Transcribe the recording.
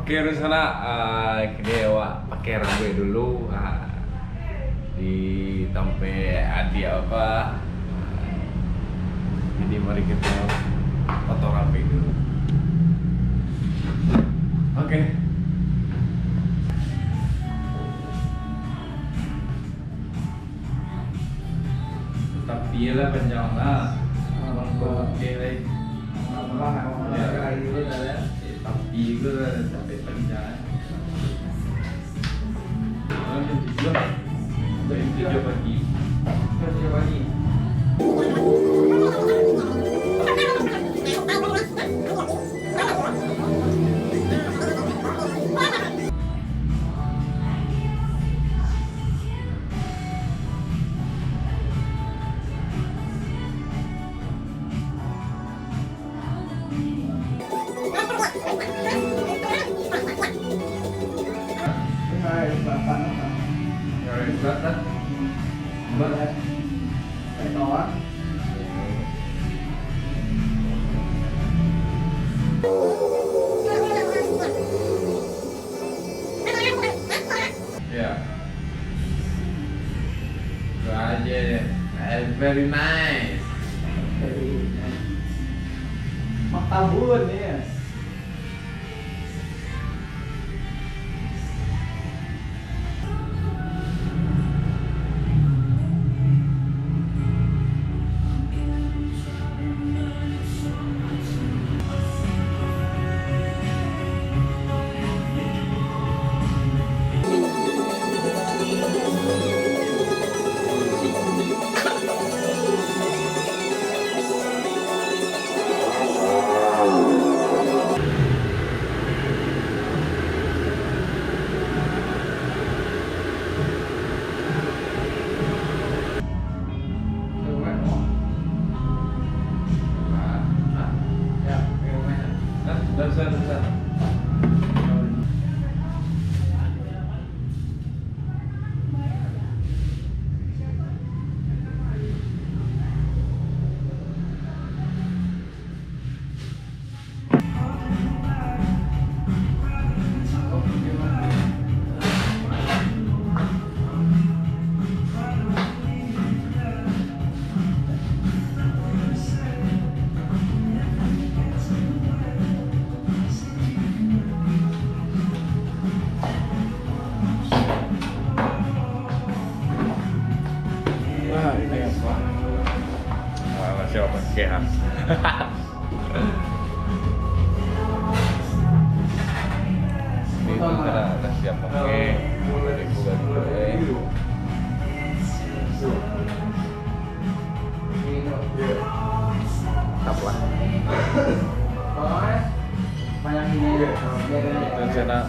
Oke, Rusana, kini awak pakai rambut dulu, di tempe adik apa. Jadi mari kita foto rambut dulu. Oke. Tapi lah panjang lah. Oke, baik. Tapi ke sampai panjang. Jam 7 pagi. Very nice. Mak tabun ya. Masih pakai ha. Ini sudah siap pakai. Boleh buka dulu. Taplah. Banyak ini. Itu sana